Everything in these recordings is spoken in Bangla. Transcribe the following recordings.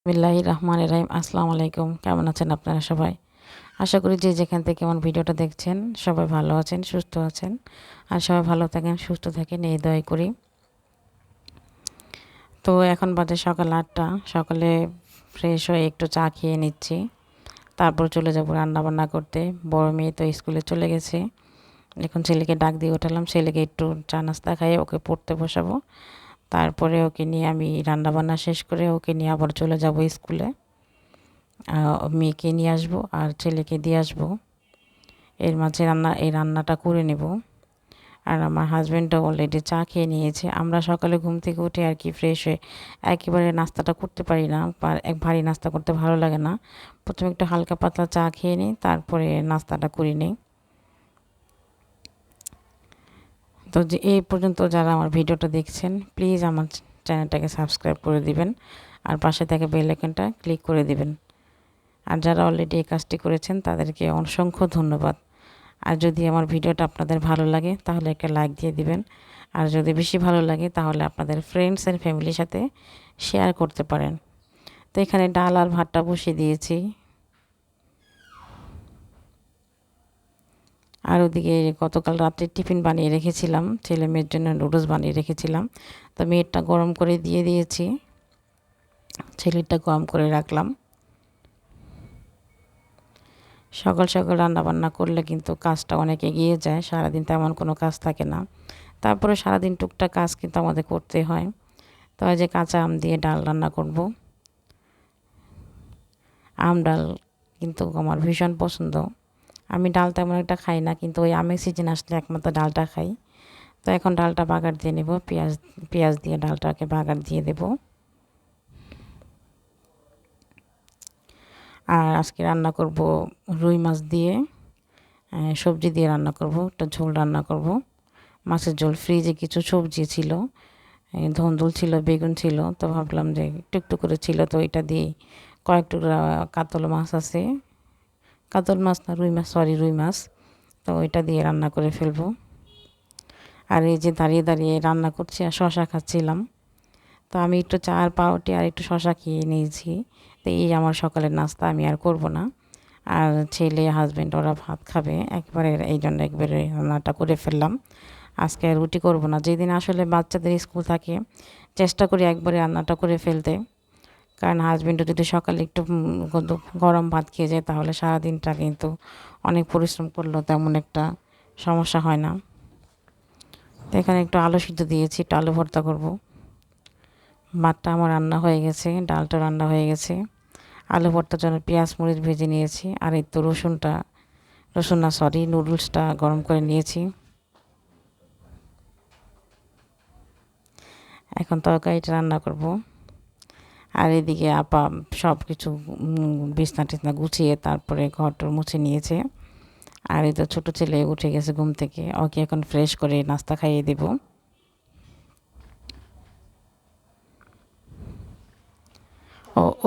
বিসমিল্লাহির রহমানির রহিম। আসসালামু আলাইকুম। কেমন আছেন আপনারা সবাই? আশা করি যে যেখান থেকে আমার ভিডিওটা দেখছেন সবাই ভালো আছেন, সুস্থ আছেন। আর সবাই ভালো থাকেন, সুস্থ থাকেন এই দোয়াই করি। তো এখন বাজে সকাল ৮টা। সকালে ফ্রেশ হয়ে একটু চা খেয়ে নিচ্ছি। তারপর চলে যাব রান্নাবান্না করতে। বড় মেয়ে তো স্কুলে চলে গেছে। এখন ছেলেকে ডাক দিয়ে ওঠালাম। ছেলেকে একটু চা নাস্তা খাইয়ে ওকে পড়তে বসাবো। তারপরে ওকে নিয়ে আমি রান্নাবান্না শেষ করে ওকে নিয়ে আবার চলে যাব স্কুলে। মেয়েকে নিয়ে আসবো আর ছেলেকে দিয়ে আসবো। এর মাঝে এই রান্নাটা করে নেব। আর আমার হাজব্যান্ডও অলরেডি চা খেয়ে নিয়েছে। আমরা সকালে ঘুম থেকে উঠে আর কি ফ্রেশ হয়ে একেবারে নাস্তাটা করতে পারি না, এক ভারী নাস্তা করতে ভালো লাগে না। প্রথমে একটু হালকা পাতলা চা খেয়ে নিই, তারপরে নাস্তাটা করে নিই। তো যে এই পর্যন্ত যারা আমার ভিডিওটা দেখছেন প্লিজ আমার চ্যানেলটাকে সাবস্ক্রাইব করে দিবেন আর পাশে থেকে বেল আইকনটা ক্লিক করে দিবেন। আর যারা অলরেডি এই কাজটি করেছেন তাদেরকে অসংখ্য ধন্যবাদ। আর যদি আমার ভিডিওটা আপনাদের ভালো লাগে তাহলে একটা লাইক দিয়ে দিবেন। আর যদি বেশি ভালো লাগে তাহলে আপনাদের ফ্রেন্ডস অ্যান্ড ফ্যামিলির সাথে শেয়ার করতে পারেন। তো এখানে ডাল আর ভাতটা বসিয়ে দিয়েছি। আর ওদিকে গতকাল রাত্রে টিফিন বানিয়ে রেখেছিলাম, ছেলে মেয়ের জন্য নুডলস বানিয়ে রেখেছিলাম। তো মেয়েরটা গরম করে দিয়ে দিয়েছি, ছেলেরটা গরম করে রাখলাম। সকাল সকাল রান্নাবান্না করলে কিন্তু কাজটা অনেক এগিয়ে যায়, সারাদিন তেমন কোনো কাজ থাকে না। তারপরে সারাদিন টুকটাক কাজ কিন্তু আমাদের করতে হয়। তো আজ যে কাঁচা আম দিয়ে ডাল রান্না করব। আম ডাল কিন্তু আমার ভীষণ পছন্দ। আমি ডাল তেমন একটা খাই না, কিন্তু ওই আমের সিজন আসলে একমাত্র ডালটা খাই। তো এখন ডালটা বাগার দিয়ে নেব, পেঁয়াজ দিয়ে ডালটাকে বাগার দিয়ে দেব। আর আজকে রান্না করব রুই মাছ দিয়ে, সবজি দিয়ে রান্না করব, একটা ঝোল রান্না করব, মাছের ঝোল। ফ্রিজে কিছু সবজি ছিল, ধন্দুল ছিল, বেগুন ছিল, তো ভাবলাম যে একটু একটু করে ছিল, তো এটা দিয়ে কয়েক টুকরা কাতল মাছ আছে, কাতল মাছ না রুই মাছ, সরি রুই মাছ, তো এটা দিয়ে রান্না করে ফেলবো। আর এই যে দাঁড়িয়ে দাঁড়িয়ে রান্না করছি আর শশা খাচ্ছিলাম। তো আমি একটু চা আর পাউরুটি আর একটু শশা খেয়ে নিয়েছি। তো এই আমার সকালের নাস্তা, আমি আর করব না। আর ছেলে হাজব্যান্ড ওরা ভাত খাবে একবারে, এই জন্য একবারে রান্নাটা করে ফেললাম। আজকে আর রুটি করব না। যেদিন আসলে বাচ্চাদের স্কুল থাকে চেষ্টা করি একবারে রান্নাটা করে ফেলতে, কারণ হাজব্যান্ডও যদি সকালে একটু গরম ভাত খেয়ে যায় তাহলে সারাদিনটা কিন্তু অনেক পরিশ্রম করলেও তেমন একটা সমস্যা হয় না। তো এখানে একটু আলু সিদ্ধ দিয়েছি, একটু আলু ভর্তা করব। ভাতটা আমার রান্না হয়ে গেছে, ডালটা রান্না হয়ে গেছে। আলু ভর্তার জন্য পেঁয়াজ মরিচ ভেজে নিয়েছি। আর এই তো রসুন না সরি নুডলসটা গরম করে নিয়েছি। এখন তরকারিটা রান্না করব। আর এদিকে আপা সব কিছু বিছনা টিছনা গুছিয়ে তারপরে ঘরটর মুছে নিয়েছে। আর এই তো ছোটো ছেলে উঠে গেছে ঘুম থেকে, ওকে এখন ফ্রেশ করে নাস্তা খাইয়ে দেব।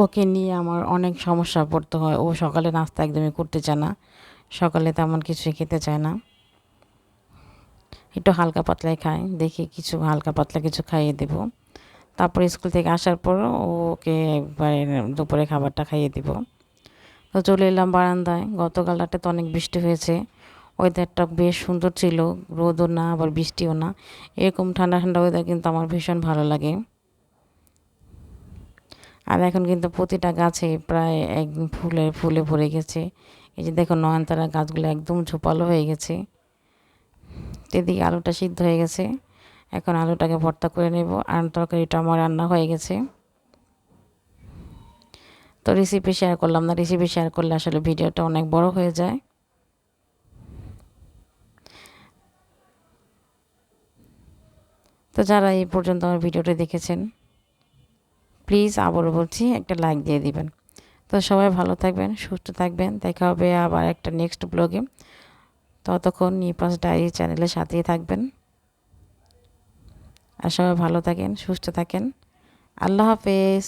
ওকে নিয়ে আমার অনেক সমস্যা পড়তে হয়। ও সকালে নাস্তা একদমই করতে চায় না, সকালে তেমন কিছু খেতে চায় না, একটু হালকা পাতলাই খায়। দেখি কিছু হালকা পাতলা কিছু খাইয়ে দেব। তারপরে স্কুল থেকে আসার পর ওকে একবারে দুপুরে খাবারটা খাইয়ে দেব। তো চলে এলাম বারান্দায়। গতকাল রাতে তো অনেক বৃষ্টি হয়েছে, ওয়েদারটা বেশ সুন্দর ছিল, রোদও না আবার বৃষ্টিও না। এরকম ঠান্ডা ঠান্ডা ওয়েদার কিন্তু আমার ভীষণ ভালো লাগে। আর এখন কিন্তু প্রতিটা গাছে প্রায় একদম ফুলে ফুলে ভরে গেছে। এই যে দেখো নয়নতারা গাছগুলো একদম ঝোপালো হয়ে গেছে। এদিকে আলুটা সিদ্ধ হয়ে গেছে, এখন আলুটাকে ভর্তা করে নেব। আর তরকারিটা আমার রান্না হয়ে গেছে। তো রেসিপি শেয়ার করলাম না, রেসিপি শেয়ার করলে আসলে ভিডিওটা অনেক বড় হয়ে যায়। তো যারা এই পর্যন্ত আমার ভিডিওটা দেখেছেন প্লিজ আবারও বলছি একটা লাইক দিয়ে দিবেন। তো সবাই ভালো থাকবেন, সুস্থ থাকবেন। দেখা হবে আবার একটা নেক্সট ব্লগে। ততক্ষণ নিপাস ডায়েরি চ্যানেলের সাথেই থাকবেন। আর সবাই ভালো থাকেন, সুস্থ থাকেন। আল্লাহ হাফেজ।